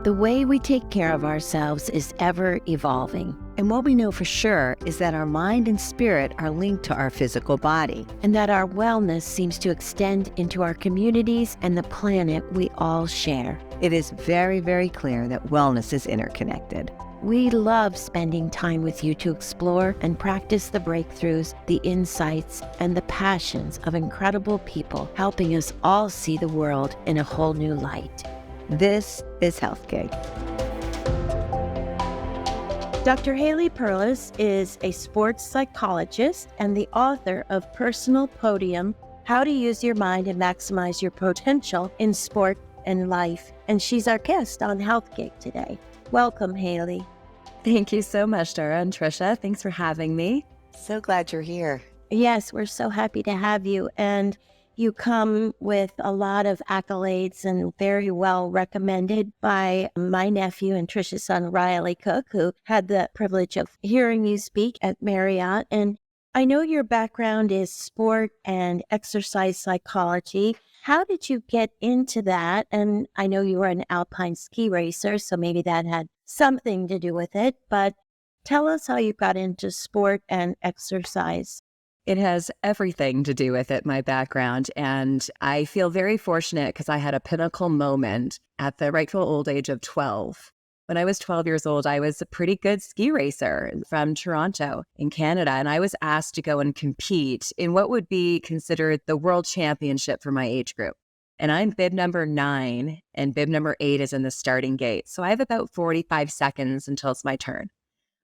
The way we take care of ourselves is ever evolving. And what we know for sure is that our mind and spirit are linked to our physical body. And that our wellness seems to extend into our communities and the planet we all share. It is very, very clear that wellness is interconnected. We love spending time with you to explore and practice the breakthroughs, the insights, and the passions of incredible people helping us all see the world in a whole new light. This is Health Gig. Dr. Haley Perlus is a sports psychologist and the author of Personal Podium, How to Use Your Mind and Maximize Your Potential in Sport and Life. And she's our guest on Health Gig today. Welcome, Haley. Thank you so much, Doro and Tricia. Thanks for having me. So glad you're here. Yes, we're so happy to have you. And you come with a lot of accolades and very well recommended by my nephew and Tricia's son, Riley Cook, who had the privilege of hearing you speak at Marriott. And I know your background is sport and exercise psychology. How did you get into that? And I know you were an alpine ski racer, so maybe that had something to do with it. But tell us how you got into sport and exercise. It has everything to do with it, my background. And I feel very fortunate because I had a pinnacle moment at the rightful old age of 12. When I was 12 years old, I was a pretty good ski racer from Toronto in Canada. And I was asked to go and compete in what would be considered the world championship for my age group. And I'm bib number 9 and bib number 8 is in the starting gate. So I have about 45 seconds until it's my turn.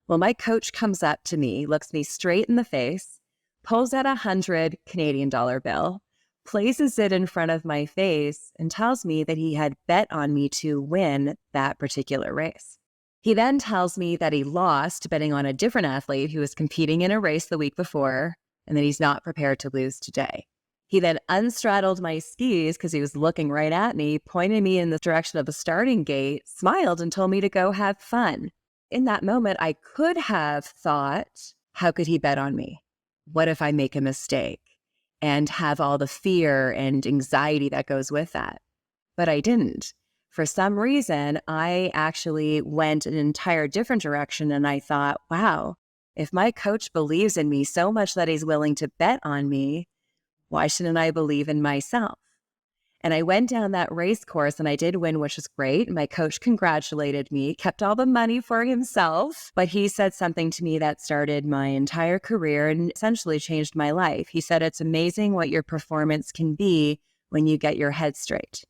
Well, my coach comes up to me, looks me straight in the face, pulls out $100 Canadian bill, places it in front of my face, and tells me that he had bet on me to win that particular race. He then tells me that he lost betting on a different athlete who was competing in a race the week before, and that he's not prepared to lose today. He then unstraddled my skis because he was looking right at me, pointed me in the direction of the starting gate, smiled, and told me to go have fun. In that moment, I could have thought, how could he bet on me? What if I make a mistake? And have all the fear and anxiety that goes with that. But I didn't. For some reason, I actually went an entire different direction, and I thought, wow, if my coach believes in me so much that he's willing to bet on me, why shouldn't I believe in myself? And I went down that race course and I did win, which was great. My coach congratulated me, kept all the money for himself, but he said something to me that started my entire career and essentially changed my life. He said, it's amazing what your performance can be when you get your head straight.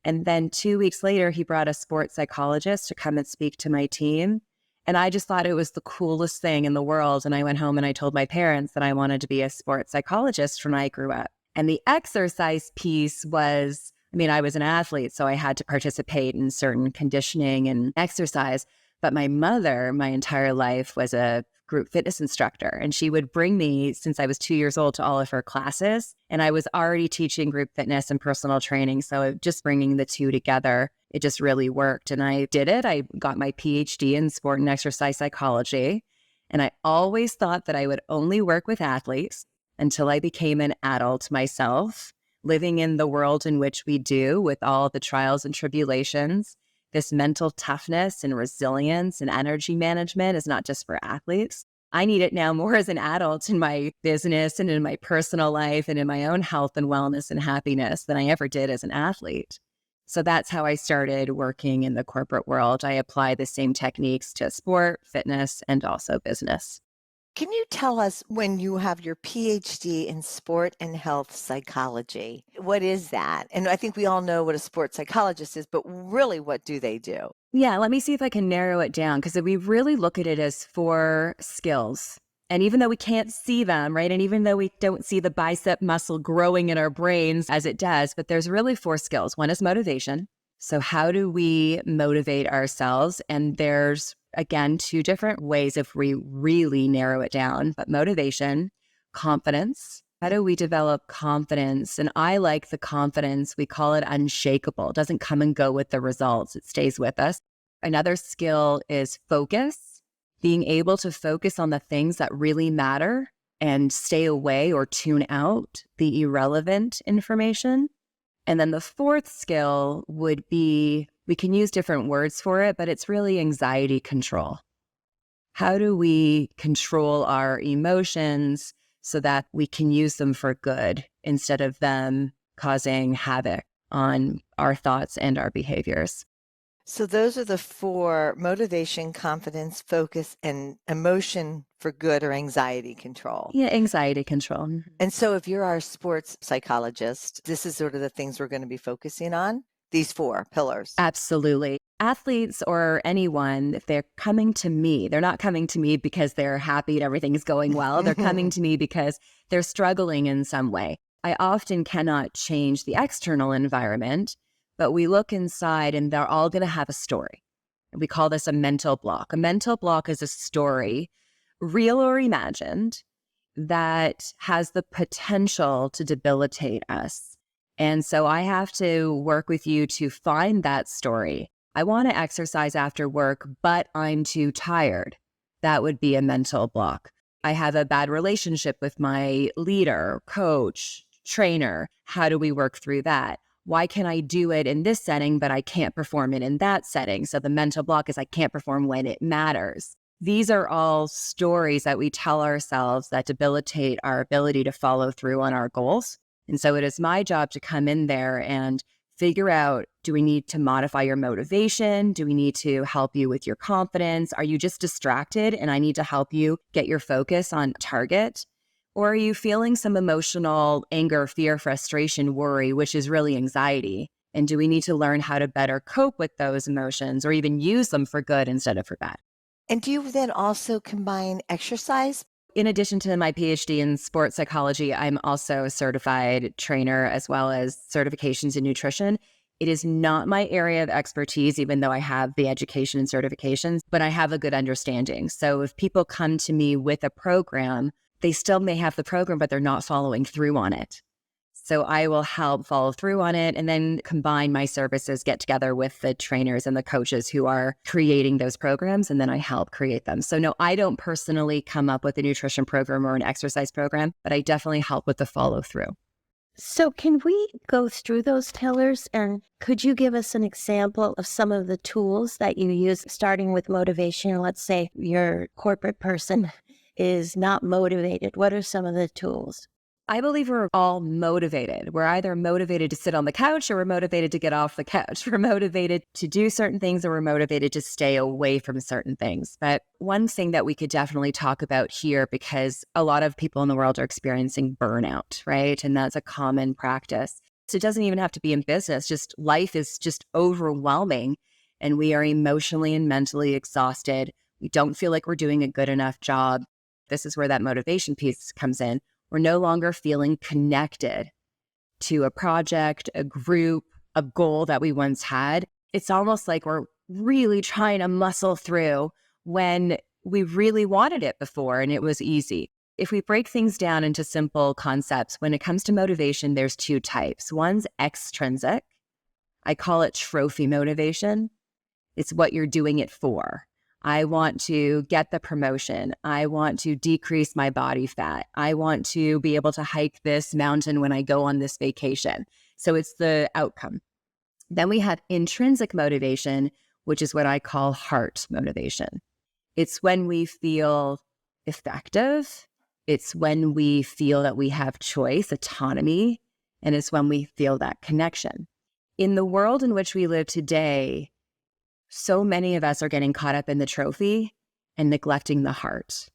And then 2 weeks later, he brought a sports psychologist to come and speak to my team. And I just thought it was the coolest thing in the world. And I went home and I told my parents that I wanted to be a sports psychologist when I grew up. And the exercise piece was, I was an athlete, so I had to participate in certain conditioning and exercise. But my mother, my entire life, was a group fitness instructor. And she would bring me since I was 2 years old to all of her classes. And I was already teaching group fitness and personal training. So just bringing the two together, it just really worked. And I did it. I got my PhD in sport and exercise psychology. And I always thought that I would only work with athletes until I became an adult myself, living in the world in which we do with all the trials and tribulations. This mental toughness and resilience and energy management is not just for athletes. I need it now more as an adult in my business and in my personal life and in my own health and wellness and happiness than I ever did as an athlete. So that's how I started working in the corporate world. I apply the same techniques to sport, fitness, and also business. Can you tell us, when you have your PhD in sport and health psychology, what is that? And I think we all know what a sports psychologist is, but really, what do they do? Yeah, let me see if I can narrow it down, because we really look at it as 4 skills. And even though we can't see them, right? And even though we don't see the bicep muscle growing in our brains as it does, but there's really 4 skills. One is motivation. So how do we motivate ourselves? And there's, again, 2 different ways if we really narrow it down, but motivation, confidence. How do we develop confidence? And I like the confidence. We call it unshakable. It doesn't come and go with the results. It stays with us. Another skill is focus, being able to focus on the things that really matter and stay away or tune out the irrelevant information. And then the fourth skill would be, we can use different words for it, but it's really anxiety control. How do we control our emotions so that we can use them for good instead of them causing havoc on our thoughts and our behaviors? So those are the four: motivation, confidence, focus, and emotion for good or anxiety control. Yeah, anxiety control. And so if you're our sports psychologist, this is sort of the things we're going to be focusing on, these four pillars. Absolutely. Athletes or anyone, if they're coming to me, they're not coming to me because they're happy and everything is going well. They're coming to me because they're struggling in some way. I often cannot change the external environment, but we look inside and they're all going to have a story. We call this a mental block. A mental block is a story, real or imagined, that has the potential to debilitate us. And so I have to work with you to find that story. I want to exercise after work, but I'm too tired. That would be a mental block. I have a bad relationship with my leader, coach, trainer. How do we work through that? Why can I do it in this setting, but I can't perform it in that setting? So the mental block is I can't perform when it matters. These are all stories that we tell ourselves that debilitate our ability to follow through on our goals. And so it is my job to come in there and figure out, do we need to modify your motivation? Do we need to help you with your confidence? Are you just distracted and I need to help you get your focus on target? Or are you feeling some emotional anger, fear, frustration, worry, which is really anxiety? And do we need to learn how to better cope with those emotions or even use them for good instead of for bad? And do you then also combine exercise? In addition to my PhD in sports psychology, I'm also a certified trainer as well as certifications in nutrition. It is not my area of expertise, even though I have the education and certifications, but I have a good understanding. So if people come to me with a program, they still may have the program, but they're not following through on it. So I will help follow through on it and then combine my services, get together with the trainers and the coaches who are creating those programs, and then I help create them. So no, I don't personally come up with a nutrition program or an exercise program, but I definitely help with the follow through. So can we go through those pillars, and could you give us an example of some of the tools that you use, starting with motivation? Let's say your corporate person is not motivated. What are some of the tools? I believe we're all motivated. We're either motivated to sit on the couch or we're motivated to get off the couch. We're motivated to do certain things or we're motivated to stay away from certain things. But one thing that we could definitely talk about here, because a lot of people in the world are experiencing burnout, right? And that's a common practice. So it doesn't even have to be in business. Just life is just overwhelming and we are emotionally and mentally exhausted. We don't feel like we're doing a good enough job. This is where that motivation piece comes in. We're no longer feeling connected to a project, a group, a goal that we once had. It's almost like we're really trying to muscle through when we really wanted it before and it was easy. If we break things down into simple concepts, when it comes to motivation, there's two types. One's extrinsic. I call it trophy motivation. It's what you're doing it for. I want to get the promotion. I want to decrease my body fat. I want to be able to hike this mountain when I go on this vacation. So it's the outcome. Then we have intrinsic motivation, which is what I call heart motivation. It's when we feel effective. It's when we feel that we have choice, autonomy, and it's when we feel that connection. In the world in which we live today, so many of us are getting caught up in the trophy and neglecting the heart.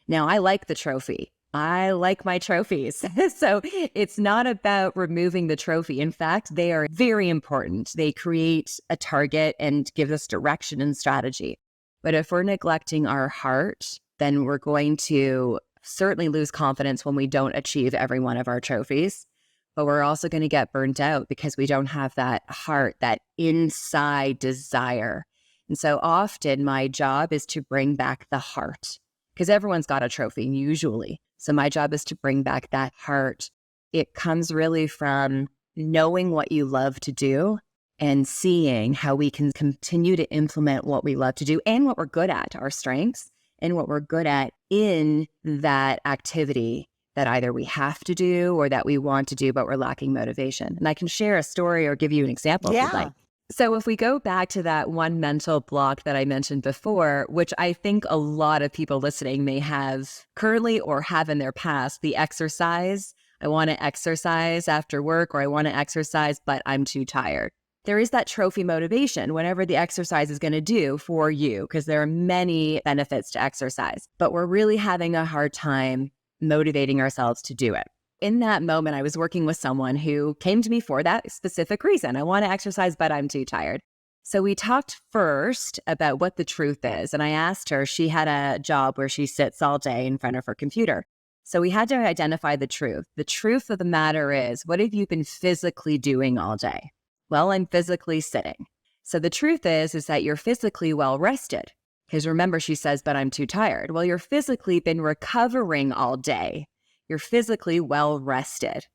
Now, I like the trophy. I like my trophies. So it's not about removing the trophy. In fact, they are very important. They create a target and give us direction and strategy. But if we're neglecting our heart, then we're going to certainly lose confidence when we don't achieve every one of our trophies. But we're also going to get burnt out because we don't have that heart, that inside desire. And so often my job is to bring back the heart, because everyone's got a trophy usually. So my job is to bring back that heart. It comes really from knowing what you love to do and seeing how we can continue to implement what we love to do and what we're good at, our strengths, and what we're good at in that activity. that either we have to do or that we want to do, but we're lacking motivation. And I can share a story or give you an example if you'd like. So if we go back to that one mental block that I mentioned before, which I think a lot of people listening may have currently or have in their past, the exercise. I want to exercise after work, or I want to exercise, but I'm too tired. There is that trophy motivation, whatever the exercise is going to do for you, because there are many benefits to exercise, but we're really having a hard time motivating ourselves to do it. In that moment, I was working with someone who came to me for that specific reason. I want to exercise, but I'm too tired. So we talked first about what the truth is. And I asked her, she had a job where she sits all day in front of her computer. So we had to identify the truth. The truth of the matter is, what have you been physically doing all day? Well, I'm physically sitting. So the truth is that you're physically well rested. Because remember, she says, but I'm too tired. Well, you're physically been recovering all day. You're physically well rested.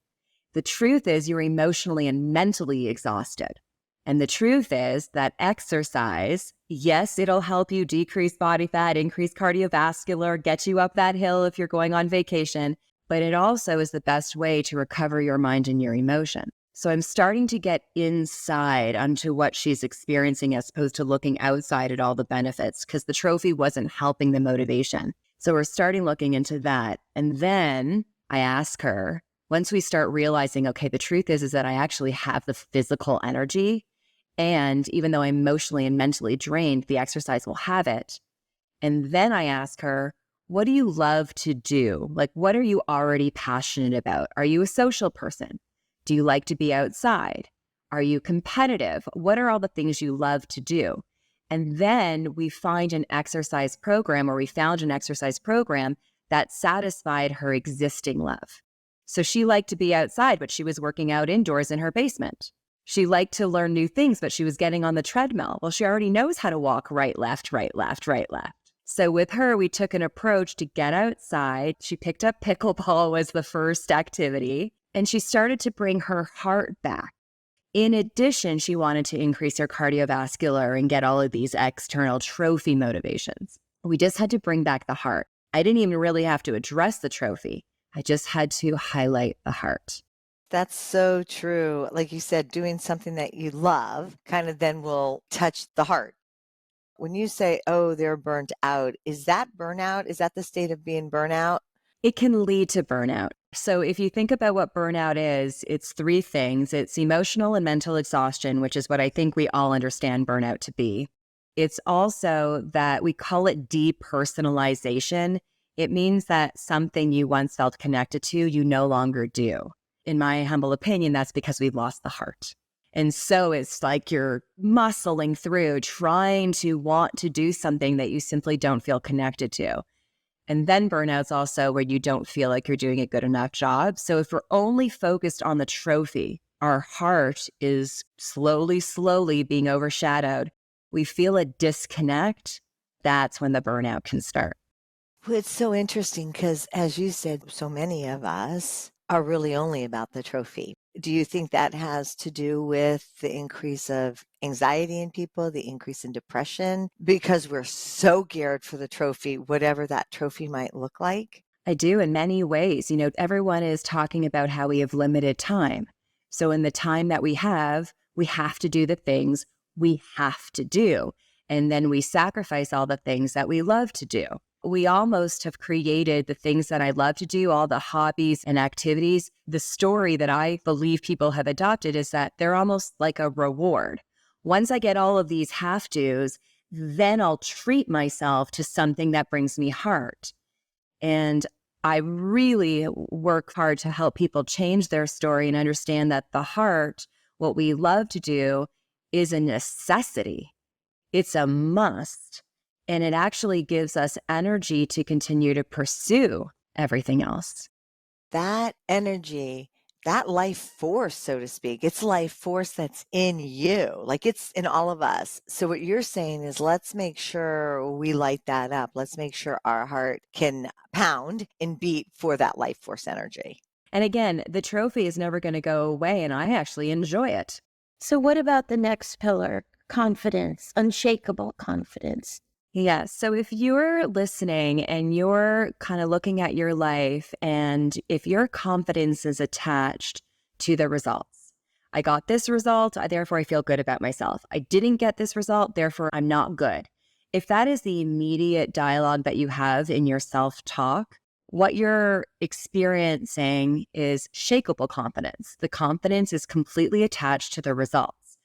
The truth is you're emotionally and mentally exhausted. And the truth is that exercise, yes, it'll help you decrease body fat, increase cardiovascular, get you up that hill if you're going on vacation, but it also is the best way to recover your mind and your emotion. So I'm starting to get inside onto what she's experiencing as opposed to looking outside at all the benefits, because the trophy wasn't helping the motivation. So we're starting looking into that. And then I ask her, once we start realizing, okay, the truth is that I actually have the physical energy. And even though I'm emotionally and mentally drained, the exercise will have it. And then I ask her, what do you love to do? Like, what are you already passionate about? Are you a social person? Do you like to be outside? Are you competitive? What are all the things you love to do? And then we find an exercise program, or we found an exercise program that satisfied her existing love. So she liked to be outside, but she was working out indoors in her basement. She liked to learn new things, but she was getting on the treadmill. Well, she already knows how to walk right, left, right, left, right, left. So with her, we took an approach to get outside. She picked up pickleball was the first activity, and she started to bring her heart back. In addition, she wanted to increase her cardiovascular and get all of these external trophy motivations. We just had to bring back the heart. I didn't even really have to address the trophy. I just had to highlight the heart. That's so true. Like you said, doing something that you love kind of then will touch the heart. When you say, oh, they're burnt out, is that burnout? Is that the state of being burnout? It can lead to burnout. So if you think about what burnout is, it's three things. It's emotional and mental exhaustion, which is what I think we all understand burnout to be. It's also that we call it depersonalization. It means that something you once felt connected to, you no longer do. In my humble opinion, that's because we've lost the heart. And so it's like you're muscling through, trying to want to do something that you simply don't feel connected to. And then burnout's also where you don't feel like you're doing a good enough job. So if we're only focused on the trophy, our heart is slowly being overshadowed. We feel a disconnect. That's when the burnout can start. Well, it's so interesting because, as you said, so many of us are really only about the trophy. Do you think that has to do with the increase of anxiety in people, the increase in depression, because we're so geared for the trophy, whatever that trophy might look like? I do in many ways. Everyone is talking about how we have limited time. So in the time that we have to do the things we have to do. And then we sacrifice all the things that we love to do. We almost have created the things that I love to do, all the hobbies and activities. The story that I believe people have adopted is that they're almost like a reward. Once I get all of these have-tos, then I'll treat myself to something that brings me heart. And I really work hard to help people change their story and understand that the heart, what we love to do, is a necessity. It's a must. And it actually gives us energy to continue to pursue everything else. That energy, that life force, so to speak, it's life force that's in you, like it's in all of us. So what you're saying is let's make sure we light that up. Let's make sure our heart can pound and beat for that life force energy. And again, the trophy is never going to go away, and I actually enjoy it. So what about the next pillar? Confidence, unshakable confidence. Yes. So if you're listening and you're kind of looking at your life, and if your confidence is attached to the results, I got this result, therefore I feel good about myself. I didn't get this result, therefore I'm not good. If that is the immediate dialogue that you have in your self-talk, what you're experiencing is shakable confidence. The confidence is completely attached to the results.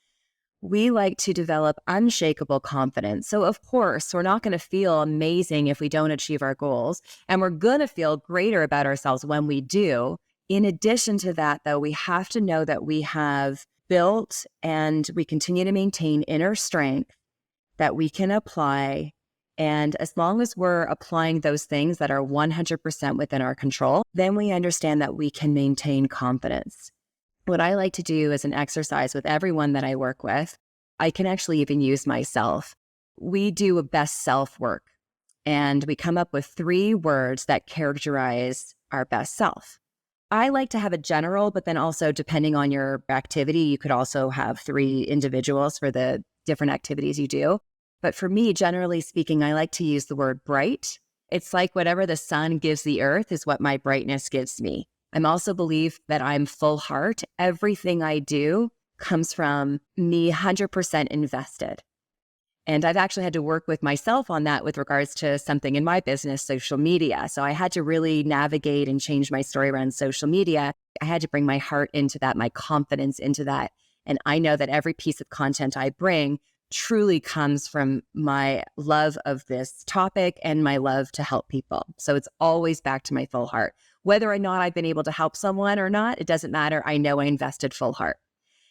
We like to develop unshakable confidence. So, of course, we're not going to feel amazing if we don't achieve our goals, and we're going to feel greater about ourselves when we do. In addition to that, though, we have to know that we have built and we continue to maintain inner strength that we can apply. And as long as we're applying those things that are 100% within our control, then we understand that we can maintain confidence. What I like to do as an exercise with everyone that I work with, I can actually even use myself. We do a best self work, and we come up with 3 words that characterize our best self. I like to have a general, but then also depending on your activity, you could also have 3 individuals for the different activities you do. But for me, generally speaking, I like to use the word bright. It's like whatever the sun gives the earth is what my brightness gives me. I'm also believe that I'm full heart. Everything I do comes from me 100% invested. And I've actually had to work with myself on that with regards to something in my business, social media. So I had to really navigate and change my story around social media. I had to bring my heart into that, my confidence into that. And I know that every piece of content I bring truly comes from my love of this topic and my love to help people. So it's always back to my full heart. Whether or not I've been able to help someone or not, it doesn't matter. I know I invested full heart.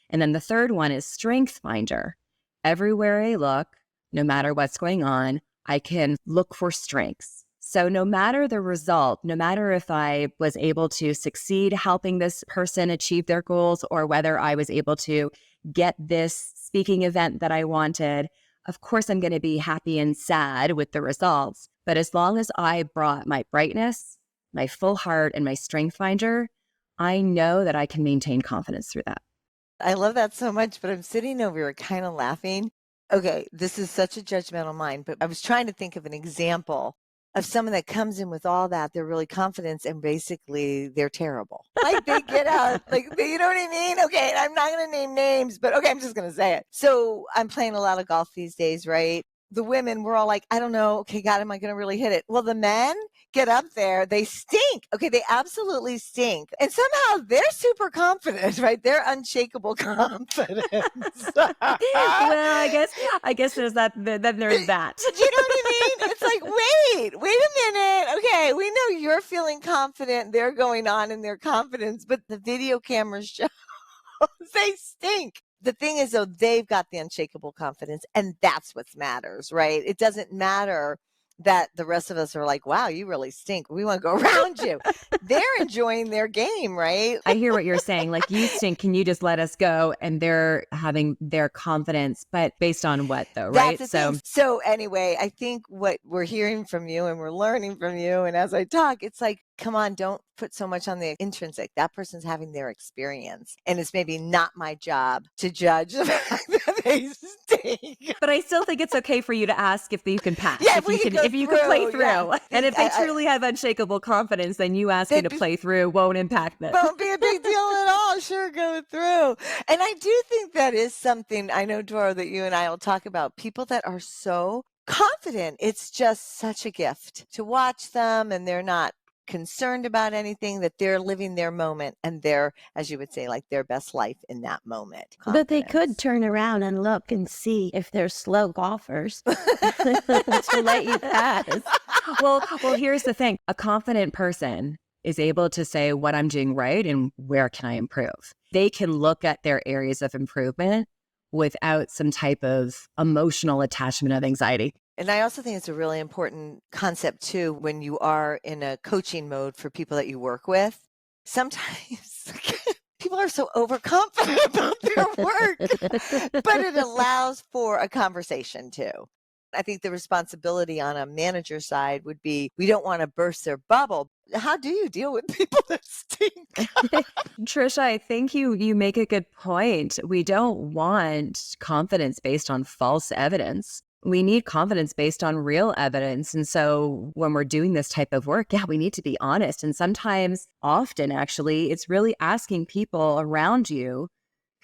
And then the third one is Strength Finder. Everywhere I look, no matter what's going on, I can look for strengths. So no matter the result, no matter if I was able to succeed helping this person achieve their goals, or whether I was able to get this speaking event that I wanted, of course, I'm going to be happy and sad with the results. But as long as I brought my brightness, my full heart, and my strength finder, I know that I can maintain confidence through that. I love that so much, but I'm sitting over here kind of laughing. Okay, this is such a judgmental mind, but I was trying to think of an example of someone that comes in with all that. They're really confident and basically they're terrible. Like they get out, like, you know what I mean? Okay, I'm not going to name names, but okay, I'm just going to say it. So I'm playing a lot of golf these days, right? The women, we're all like, I don't know. Okay, God, am I going to really hit it? Well, the men get up there, they stink. Okay, they absolutely stink. And somehow they're super confident, right? They're unshakable confidence. Well, I guess there's that. Then there's that. Do you know what I mean? It's like, wait a minute. Okay, we know you're feeling confident. They're going on in their confidence, but the video cameras show they stink. The thing is, though, they've got the unshakable confidence, and that's what matters, right? It doesn't matter that the rest of us are like, wow, you really stink. We want to go around you. They're enjoying their game, right? I hear what you're saying. Like, you stink. Can you just let us go? And they're having their confidence, but based on what though, right? That's the thing. So anyway, I think what we're hearing from you and we're learning from you, and as I talk, it's like, come on, don't put so much on the intrinsic. That person's having their experience. And it's maybe not my job to judge the fact that they stink. But I still think it's okay for you to ask if you can pass. Yeah, if you can play through. Yeah. And if they truly have unshakable confidence, then you asking to play through won't impact them. Won't be a big deal at all. Sure, go through. And I do think that is something, I know, Doro, that you and I will talk about. People that are so confident. It's just such a gift to watch them, and they're not concerned about anything, that they're living their moment and they're, as you would say, like their best life in that moment. But they could turn around and look and see if they're slow golfers to let you pass. Well, here's the thing. A confident person is able to say what I'm doing right and where can I improve. They can look at their areas of improvement without some type of emotional attachment of anxiety. And I also think it's a really important concept too, when you are in a coaching mode for people that you work with. Sometimes people are so overconfident about their work, but it allows for a conversation too. I think the responsibility on a manager side would be, we don't want to burst their bubble. How do you deal with people that stink? Tricia, I think you make a good point. We don't want confidence based on false evidence. We need confidence based on real evidence. And so when we're doing this type of work, yeah, we need to be honest. And sometimes, often actually, it's really asking people around you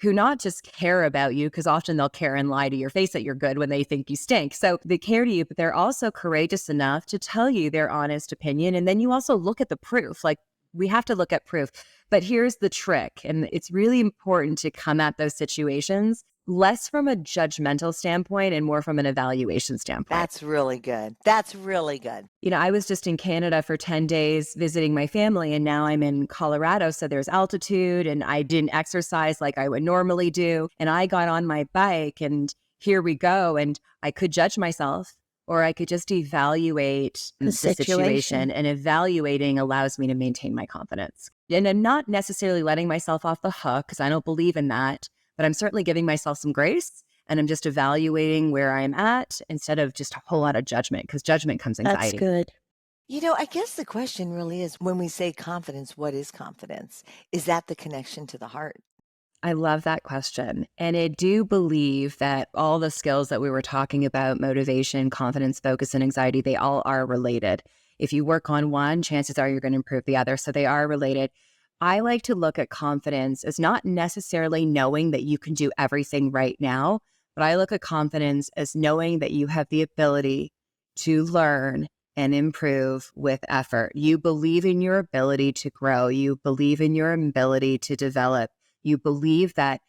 who not just care about you, because often they'll care and lie to your face that you're good when they think you stink. So they care to you, but they're also courageous enough to tell you their honest opinion. And then you also look at the proof. Like, we have to look at proof. But here's the trick. And it's really important to come at those situations less from a judgmental standpoint and more from an evaluation standpoint. That's really good. That's really good. I was just in Canada for 10 days visiting my family, and now I'm in Colorado. So there's altitude, and I didn't exercise like I would normally do. And I got on my bike, and here we go. And I could judge myself, or I could just evaluate the situation. And evaluating allows me to maintain my confidence. And I'm not necessarily letting myself off the hook, because I don't believe in that. But I'm certainly giving myself some grace, and I'm just evaluating where I'm at instead of just a whole lot of judgment, because judgment comes anxiety. That's good. I guess the question really is, when we say confidence, what is confidence? Is that the connection to the heart? I love that question. And I do believe that all the skills that we were talking about, motivation, confidence, focus, and anxiety, they all are related. If you work on one, chances are you're going to improve the other. So they are related. I like to look at confidence as not necessarily knowing that you can do everything right now, but I look at confidence as knowing that you have the ability to learn and improve with effort. You believe in your ability to grow. You believe in your ability to develop. You believe that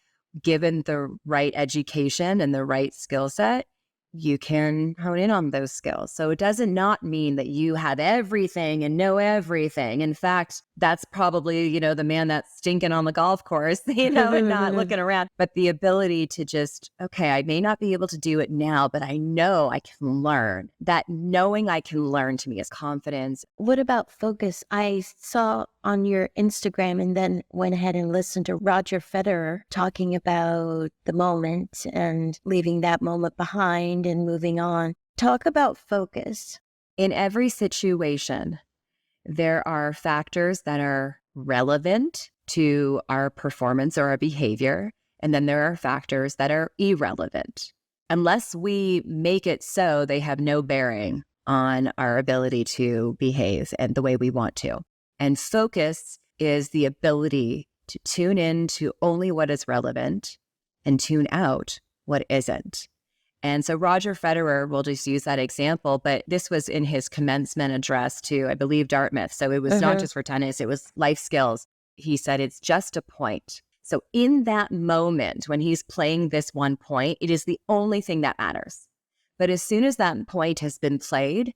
given the right education and the right skill set, you can hone in on those skills. So it doesn't not mean that you have everything and know everything. In fact, that's probably, the man that's stinking on the golf course, and not looking around. But the ability to just, okay, I may not be able to do it now, but I know I can learn. That knowing I can learn to me is confidence. What about focus? I saw on your Instagram and then went ahead and listened to Roger Federer talking about the moment and leaving that moment behind and moving on. Talk about focus. In every situation, there are factors that are relevant to our performance or our behavior, and then there are factors that are irrelevant. Unless we make it so, they have no bearing on our ability to behave and the way we want to. And focus is the ability to tune in to only what is relevant and tune out what isn't. And so Roger Federer, we'll just use that example, but this was in his commencement address to, I believe, Dartmouth. So it was not just for tennis, it was life skills. He said, it's just a point. So in that moment, when he's playing this one point, it is the only thing that matters. But as soon as that point has been played,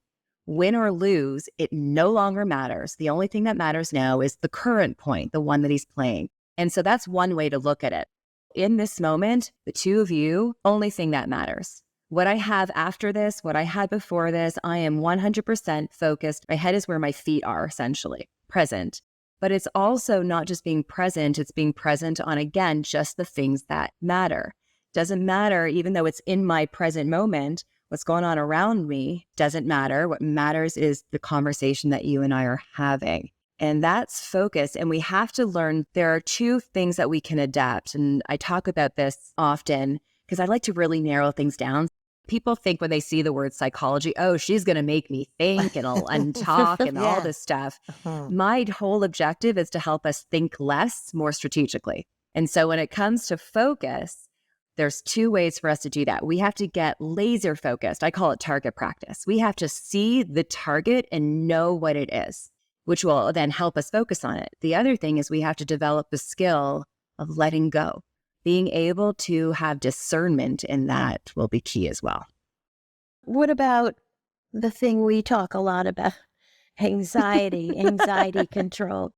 win or lose, it no longer matters. The only thing that matters now is the current point, the one that he's playing. And so that's one way to look at it. In this moment, the two of you, only thing that matters. What I have after this, what I had before this, I am 100% focused. My head is where my feet are, essentially, present. But it's also not just being present, it's being present on, again, just the things that matter. Doesn't matter, even though it's in my present moment, what's going on around me doesn't matter. What matters is the conversation that you and I are having. And that's focus. And we have to learn there are two things that we can adapt. And I talk about this often because I like to really narrow things down. People think when they see the word psychology, oh, she's going to make me think and talk and all this stuff. My whole objective is to help us think less, more strategically. And so when it comes to focus, there's two ways for us to do that. We have to get laser focused. I call it target practice. We have to see the target and know what it is, which will then help us focus on it. The other thing is we have to develop the skill of letting go. Being able to have discernment in that will be key as well. What about the thing we talk a lot about, anxiety control?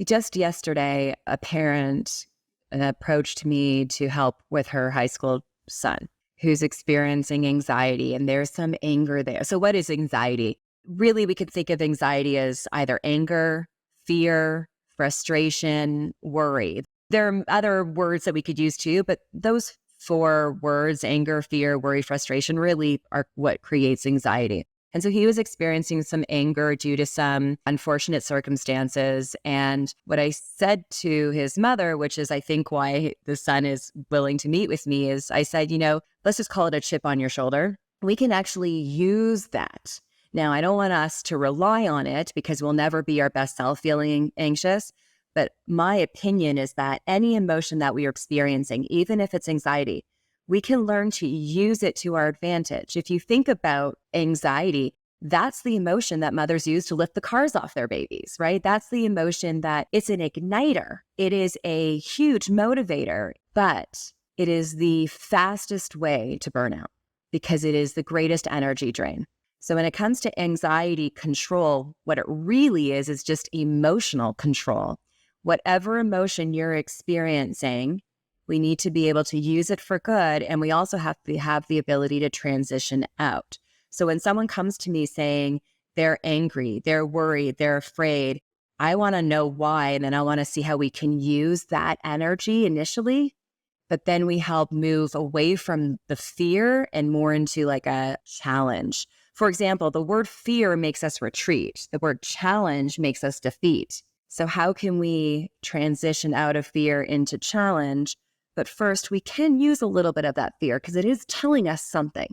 Just yesterday, a parent approached me to help with her high school son who's experiencing anxiety, and there's some anger there. So what is anxiety? Really, we could think of anxiety as either anger, fear, frustration, worry. There are other words that we could use too, but those four words, anger, fear, worry, frustration, really are what creates anxiety. And so he was experiencing some anger due to some unfortunate circumstances. And what I said to his mother, which is I think why the son is willing to meet with me, is I said, let's just call it a chip on your shoulder. we can actually use that. Now, I don't want us to rely on it because we'll never be our best self feeling anxious. But my opinion is that any emotion that we are experiencing, even if it's anxiety, we can learn to use it to our advantage. If you think about anxiety, that's the emotion that mothers use to lift the cars off their babies, right? That's the emotion that it's an igniter. It is a huge motivator, but it is the fastest way to burnout because it is the greatest energy drain. So when it comes to anxiety control, what it really is just emotional control. Whatever emotion you're experiencing, we need to be able to use it for good. And we also have to have the ability to transition out. So when someone comes to me saying they're angry, they're worried, they're afraid, I want to know why. And then I want to see how we can use that energy initially. But then we help move away from the fear and more into like a challenge. For example, the word fear makes us retreat. The word challenge makes us defeat. So how can we transition out of fear into challenge? But first, we can use a little bit of that fear because it is telling us something.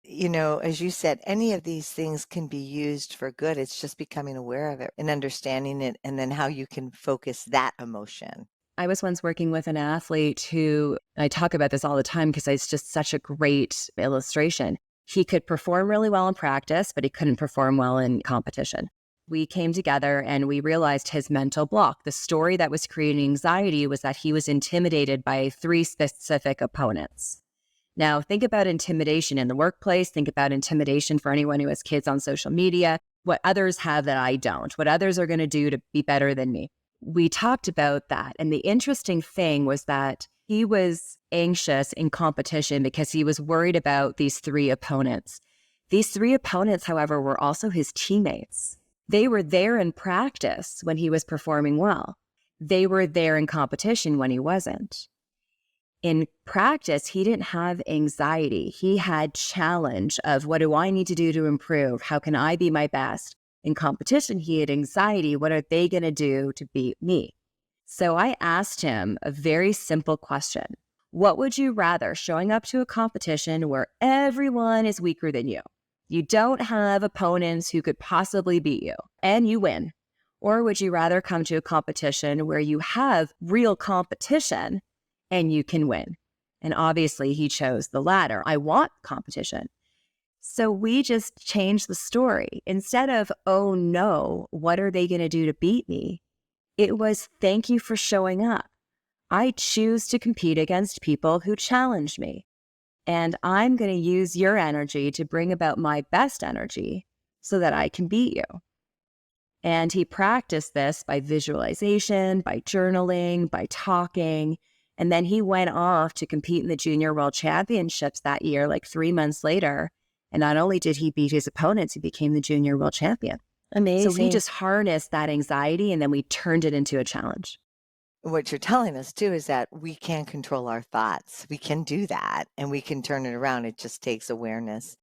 You know, as you said, any of these things can be used for good. It's just becoming aware of it and understanding it, and then how you can focus that emotion. I was once working with an athlete who, I talk about this all the time because it's just such a great illustration. He could perform really well in practice, but he couldn't perform well in competition. We came together and we realized his mental block. The story that was creating anxiety was that he was intimidated by 3 specific opponents. Now, think about intimidation in the workplace. Think about intimidation for anyone who has kids on social media, what others have that I don't, what others are going to do to be better than me. We talked about that. And the interesting thing was that he was anxious in competition because he was worried about these 3 opponents. These 3 opponents, however, were also his teammates. They were there in practice when he was performing well. They were there in competition when he wasn't. In practice, he didn't have anxiety. He had challenge of what do I need to do to improve? How can I be my best? In competition, he had anxiety. What are they going to do to beat me? So I asked him a very simple question. What would you rather, showing up to a competition where everyone is weaker than you? You don't have opponents who could possibly beat you and you win. Or would you rather come to a competition where you have real competition and you can win? And obviously he chose the latter. I want competition. So we just changed the story. Instead of, oh no, what are they going to do to beat me? It was, thank you for showing up. I choose to compete against people who challenge me. And I'm going to use your energy to bring about my best energy so that I can beat you. And he practiced this by visualization, by journaling, by talking. And then he went off to compete in the Junior World Championships that year, like 3 months later. And not only did he beat his opponents, he became the Junior World Champion. Amazing. So we just harnessed that anxiety and then we turned it into a challenge. What you're telling us too is that we can control our thoughts. We can do that and we can turn it around. It just takes awareness.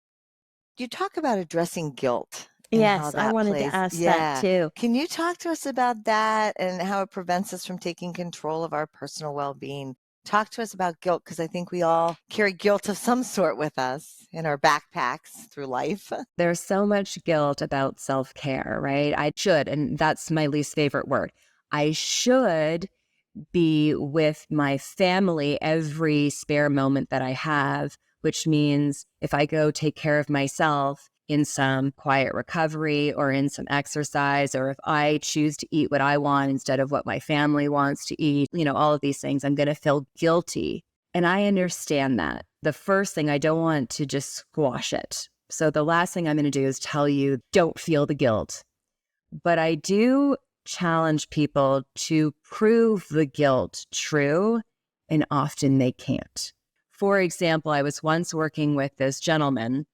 You talk about addressing guilt and how Yes, I that wanted plays. to ask Yeah. that too. Can you talk to us about that and how it prevents us from taking control of our personal well-being? Talk to us about guilt, because I think we all carry guilt of some sort with us in our backpacks through life. There's so much guilt about self-care, right? I should, and that's my least favorite word. I should be with my family every spare moment that I have, which means if I go take care of myself in some quiet recovery or in some exercise, or if I choose to eat what I want instead of what my family wants to eat, all of these things, I'm going to feel guilty. And I understand that. The first thing, I don't want to just squash it. So the last thing I'm going to do is tell you, don't feel the guilt. But I do challenge people to prove the guilt true, and often they can't. For example, I was once working with this gentleman.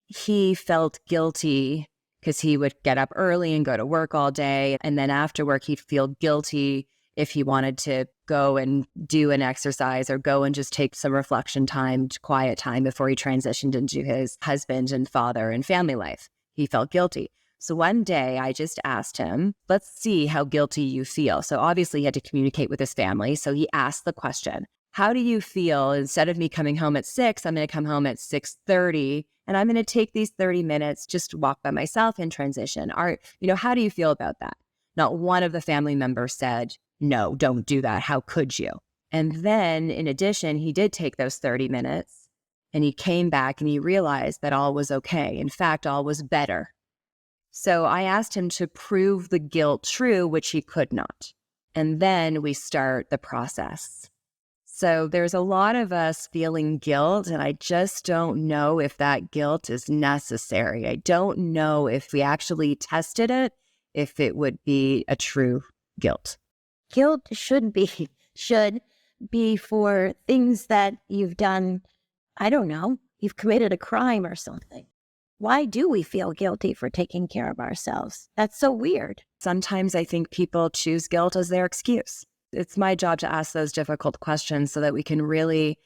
He felt guilty because he would get up early and go to work all day. And then after work, he'd feel guilty if he wanted to go and do an exercise or go and just take some reflection time, quiet time before he transitioned into his husband and father and family life. He felt guilty. So one day I just asked him, let's see how guilty you feel. So obviously he had to communicate with his family. So he asked the question, How do you feel? Instead of me coming home at 6, I'm going to come home at 6:30, and I'm going to take these 30 minutes just to walk by myself in transition. How do you feel about that? Not one of the family members said, no, don't do that. How could you? And then in addition, he did take those 30 minutes and he came back and he realized that all was okay. In fact, all was better. So I asked him to prove the guilt true, which he could not. And then we start the process. So there's a lot of us feeling guilt, and I just don't know if that guilt is necessary. I don't know if we actually tested it, if it would be a true guilt. Guilt should be for things that you've done. I don't know, you've committed a crime or something. Why do we feel guilty for taking care of ourselves? That's so weird. Sometimes I think people choose guilt as their excuse. It's my job to ask those difficult questions so that we can really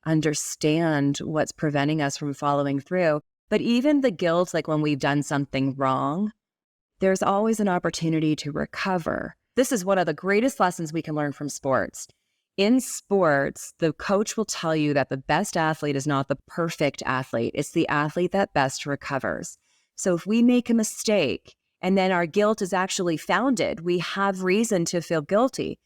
understand what's preventing us from following through. But even the guilt, like when we've done something wrong, there's always an opportunity to recover. This is one of the greatest lessons we can learn from sports. In sports, the coach will tell you that the best athlete is not the perfect athlete. It's the athlete that best recovers. So if we make a mistake and then our guilt is actually founded, we have reason to feel guilty.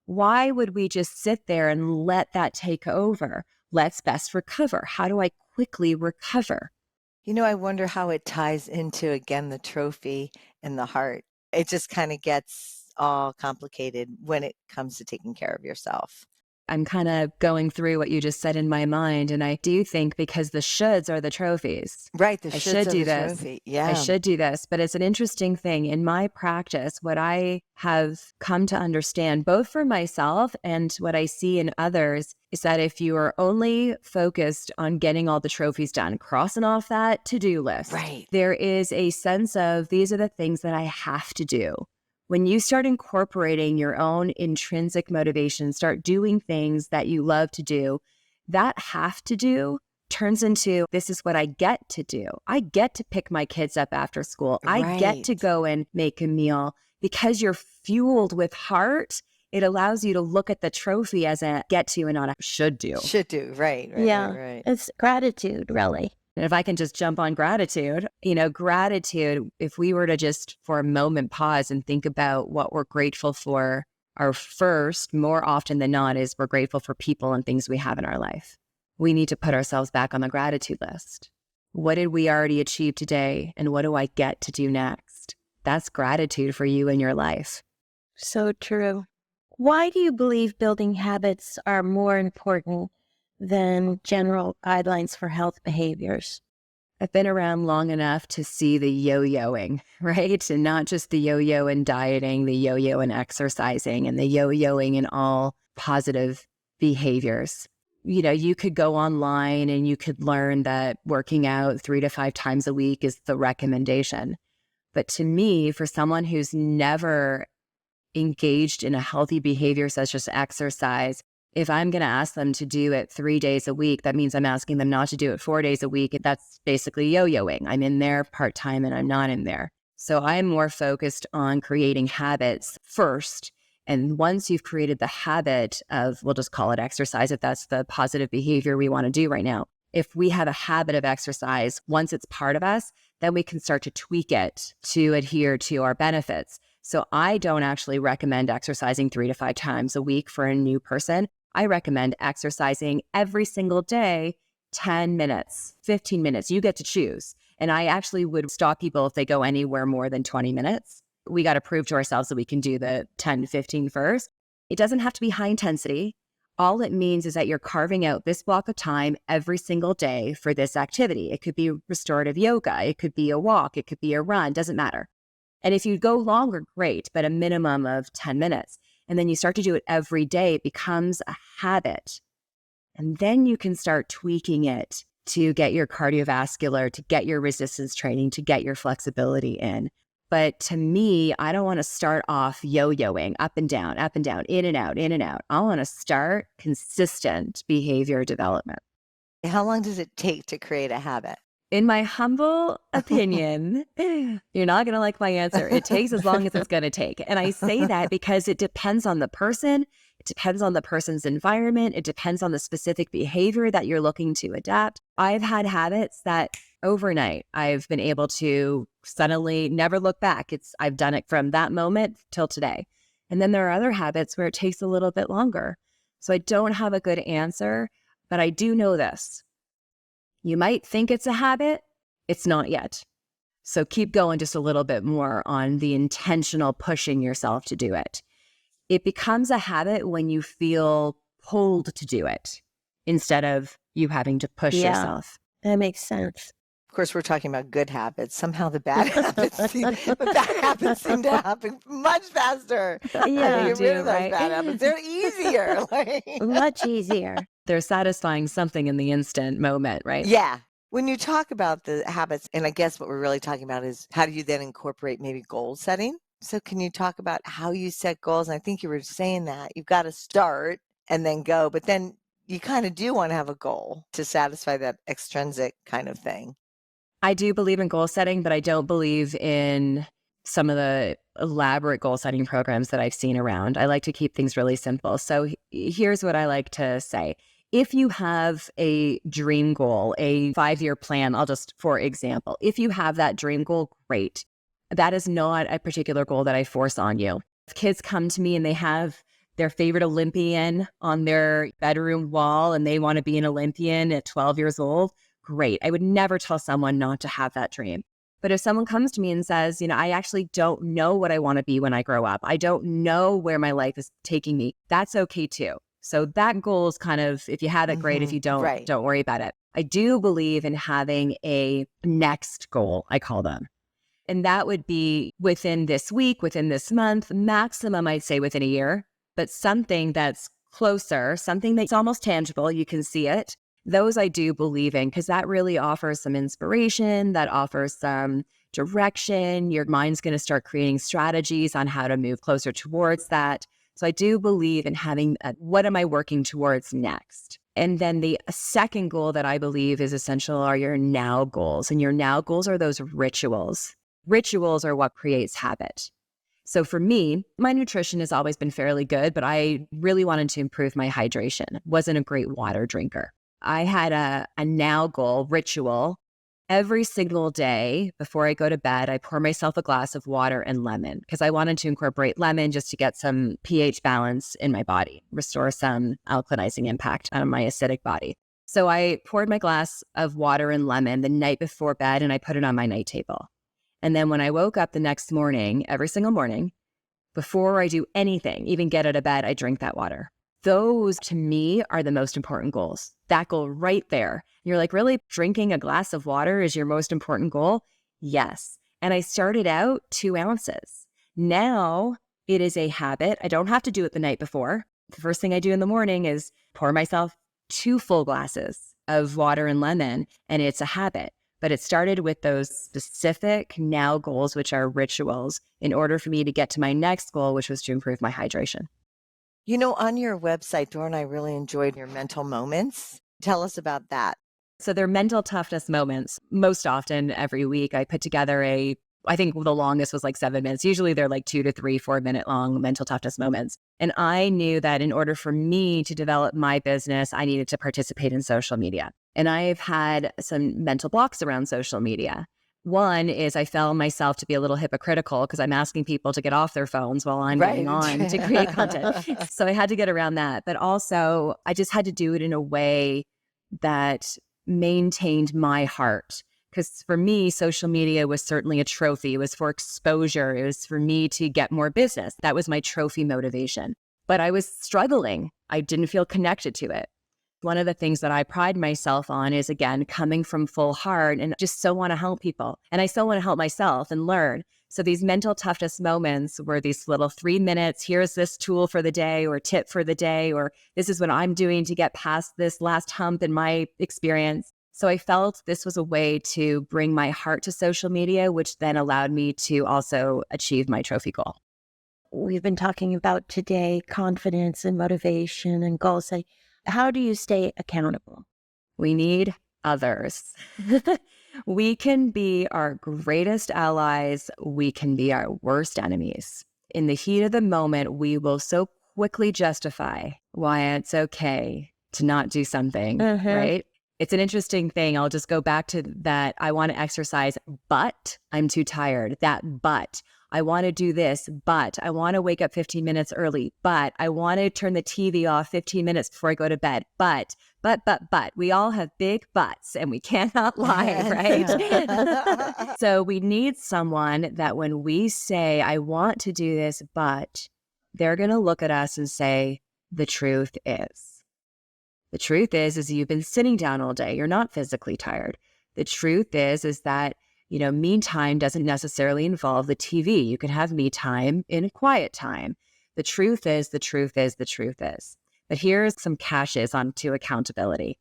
Why would we just sit there and let that take over? Let's best recover. How do I quickly recover? I wonder how it ties into, again, the trophy and the heart. It just kind of gets all complicated when it comes to taking care of yourself. I'm kind of going through what you just said in my mind. And I do think because the shoulds are the trophies. Right. I should do this. Trophy. Yeah. I should do this. But it's an interesting thing. In my practice, what I have come to understand, both for myself and what I see in others, is that if you are only focused on getting all the trophies done, crossing off that to-do list, right, there is a sense of these are the things that I have to do. When you start incorporating your own intrinsic motivation, start doing things that you love to do, that have to do turns into this is what I get to do. I get to pick my kids up after school. I get to go and make a meal. Because you're fueled with heart, it allows you to look at the trophy as a get to and not a should do. Should do. Right. Yeah. Right. It's gratitude, really. And if I can just jump on gratitude, gratitude, if we were to just for a moment pause and think about what we're grateful for, our first, more often than not, is we're grateful for people and things we have in our life. We need to put ourselves back on the gratitude list. What did we already achieve today? And what do I get to do next? That's gratitude for you in your life. So true. Why do you believe building habits are more important than general guidelines for health behaviors? I've been around long enough to see the yo-yoing, right? And not just the yo-yo in dieting, the yo-yo in exercising, and the yo-yoing in all positive behaviors. You could go online and you could learn that working out 3 to 5 times a week is the recommendation. But to me, for someone who's never engaged in a healthy behavior such as exercise, if I'm going to ask them to do it 3 days a week, that means I'm asking them not to do it 4 days a week. That's basically yo-yoing. I'm in there part-time and I'm not in there. So I'm more focused on creating habits first. And once you've created the habit of, we'll just call it exercise, if that's the positive behavior we want to do right now. If we have a habit of exercise, once it's part of us, then we can start to tweak it to adhere to our benefits. So I don't actually recommend exercising 3 to 5 times a week for a new person. I recommend exercising every single day, 10 minutes, 15 minutes. You get to choose. And I actually would stop people if they go anywhere more than 20 minutes. We got to prove to ourselves that we can do the 10 to 15 first. It doesn't have to be high intensity. All it means is that you're carving out this block of time every single day for this activity. It could be restorative yoga. It could be a walk. It could be a run. Doesn't matter. And if you go longer, great, but a minimum of 10 minutes. And then you start to do it every day, it becomes a habit. And then you can start tweaking it to get your cardiovascular, to get your resistance training, to get your flexibility in. But to me, I don't want to start off yo-yoing up and down, in and out, in and out. I want to start consistent behavior development. How long does it take to create a habit? In my humble opinion, you're not going to like my answer. It takes as long as it's going to take. And I say that because it depends on the person. It depends on the person's environment. It depends on the specific behavior that you're looking to adapt. I've had habits that overnight I've been able to suddenly never look back. I've done it from that moment till today. And then there are other habits where it takes a little bit longer. So I don't have a good answer, but I do know this. You might think it's a habit. It's not yet. So keep going just a little bit more on the intentional pushing yourself to do it. It becomes a habit when you feel pulled to do it instead of you having to push yourself. That makes sense. Of course, we're talking about good habits. Somehow the bad habits seem to happen much faster. Yeah, get rid of those bad habits. They're easier. Much easier. They're satisfying something in the instant moment, right? Yeah. When you talk about the habits, and I guess what we're really talking about is how do you then incorporate maybe goal setting? So can you talk about how you set goals? And I think you were saying that you've got to start and then go, but then you kind of do want to have a goal to satisfy that extrinsic kind of thing. I do believe in goal setting, but I don't believe in some of the elaborate goal setting programs that I've seen around. I like to keep things really simple. So here's what I like to say. If you have a dream goal, a 5-year plan, for example, if you have that dream goal, great. That is not a particular goal that I force on you. If kids come to me and they have their favorite Olympian on their bedroom wall and they want to be an Olympian at 12 years old, great. I would never tell someone not to have that dream. But if someone comes to me and says, I actually don't know what I want to be when I grow up, I don't know where my life is taking me, that's okay too. So that goal is kind of, if you have it, great. If you don't, don't worry about it. I do believe in having a next goal, I call them. And that would be within this week, within this month, maximum, I'd say within a year, but something that's closer, something that's almost tangible, you can see it. Those I do believe in because that really offers some inspiration, that offers some direction. Your mind's going to start creating strategies on how to move closer towards that. So I do believe in having what am I working towards next? And then the second goal that I believe is essential are your now goals. And your now goals are those rituals. Rituals are what creates habit. So for me, my nutrition has always been fairly good, but I really wanted to improve my hydration. Wasn't a great water drinker. I had a now goal ritual. Every single day before I go to bed, I pour myself a glass of water and lemon because I wanted to incorporate lemon just to get some pH balance in my body, restore some alkalinizing impact on my acidic body. So I poured my glass of water and lemon the night before bed and I put it on my night table. And then when I woke up the next morning, every single morning, before I do anything, even get out of bed, I drink that water. Those to me are the most important goals. That goal right there. You're like, really? Drinking a glass of water is your most important goal? Yes. And I started out 2 ounces. Now it is a habit. I don't have to do it the night before. The first thing I do in the morning is pour myself 2 full glasses of water and lemon, and it's a habit. But it started with those specific now goals, which are rituals, in order for me to get to my next goal, which was to improve my hydration. On your website, Doro and I really enjoyed your mental moments. Tell us about that. So they're mental toughness moments. Most often every week, I put together I think the longest was like 7 minutes. Usually they're like 2 to 3, 4 minute long mental toughness moments. And I knew that in order for me to develop my business, I needed to participate in social media. And I've had some mental blocks around social media. One is I found myself to be a little hypocritical because I'm asking people to get off their phones while I'm getting on to create content. So I had to get around that. But also I just had to do it in a way that maintained my heart. Because for me, social media was certainly a trophy. It was for exposure. It was for me to get more business. That was my trophy motivation. But I was struggling. I didn't feel connected to it. One of the things that I pride myself on is, again, coming from full heart and just so want to help people. And I still want to help myself and learn. So these mental toughness moments were these little 3 minutes, here's this tool for the day or tip for the day, or this is what I'm doing to get past this last hump in my experience. So I felt this was a way to bring my heart to social media, which then allowed me to also achieve my trophy goal. We've been talking about today confidence and motivation and goals. How do you stay accountable? We need others. We can be our greatest allies. We can be our worst enemies. In the heat of the moment, we will so quickly justify why it's okay to not do something, right? It's an interesting thing. I'll just go back to that. I want to exercise, but I'm too tired. But I want to do this, but I want to wake up 15 minutes early, but I want to turn the TV off 15 minutes before I go to bed. But. We all have big buts and we cannot lie, right? So we need someone that when we say, I want to do this, but they're going to look at us and say, the truth is. The truth is you've been sitting down all day. You're not physically tired. The truth is that, me time doesn't necessarily involve the TV. You can have me time in a quiet time. The truth is. But here's some caches onto accountability.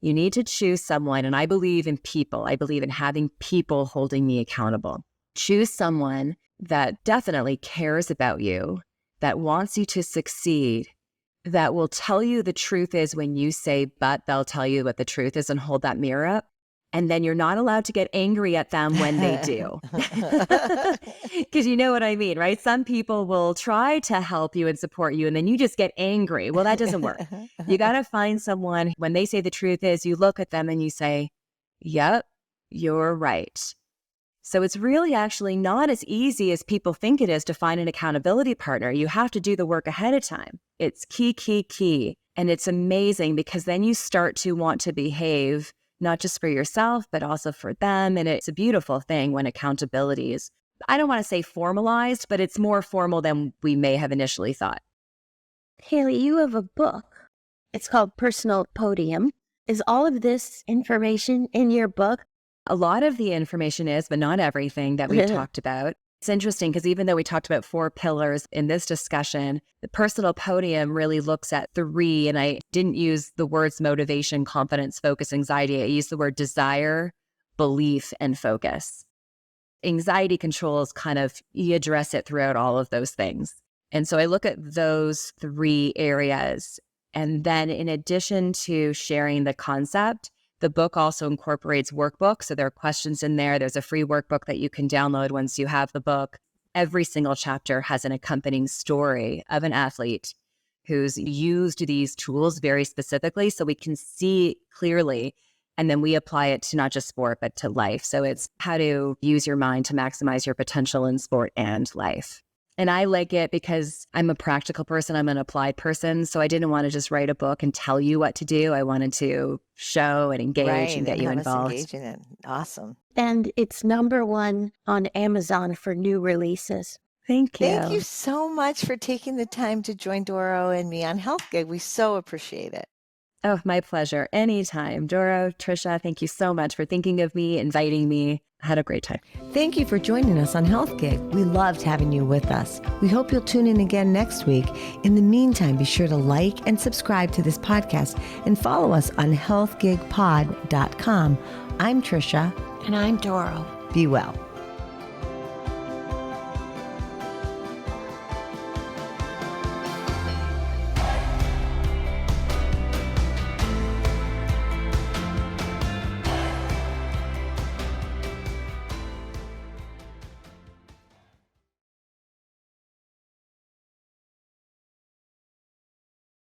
You need to choose someone, and I believe in people. I believe in having people holding me accountable. Choose someone that definitely cares about you, that wants you to succeed, that will tell you the truth is when you say, but they'll tell you what the truth is and hold that mirror up. And then you're not allowed to get angry at them when they do. Because you know what I mean, right? Some people will try to help you and support you, and then you just get angry. Well, that doesn't work. You got to find someone, when they say the truth is, you look at them and you say, yep, you're right. So it's really actually not as easy as people think it is to find an accountability partner. You have to do the work ahead of time. It's key. And it's amazing because then you start to want to behave not just for yourself, but also for them. And it's a beautiful thing when accountability is, I don't want to say formalized, but it's more formal than we may have initially thought. Haley, you have a book. It's called Personal Podium. Is all of this information in your book? A lot of the information is, but not everything that we've talked about. It's interesting because even though we talked about 4 pillars in this discussion, the Personal Podium really looks at 3, and I didn't use the words motivation, confidence, focus, anxiety. I used the word desire, belief, and focus. Anxiety controls you address it throughout all of those things. And so I look at those 3 areas. And then in addition to sharing the concept, the book also incorporates workbooks. So there are questions in there. There's a free workbook that you can download once you have the book. Every single chapter has an accompanying story of an athlete who's used these tools very specifically so we can see clearly. And then we apply it to not just sport, but to life. So it's how to use your mind to maximize your potential in sport and life. And I like it because I'm a practical person. I'm an applied person. So I didn't want to just write a book and tell you what to do. I wanted to show and engage and get you involved. Engage in it. Awesome. And it's #1 on Amazon for new releases. Thank you. Thank you so much for taking the time to join Doro and me on Health Gig. We so appreciate it. Oh, my pleasure. Anytime. Doro, Tricia, thank you so much for thinking of me, inviting me. I had a great time. Thank you for joining us on Health Gig. We loved having you with us. We hope you'll tune in again next week. In the meantime, be sure to like and subscribe to this podcast and follow us on healthgigpod.com. I'm Tricia. And I'm Doro. Be well.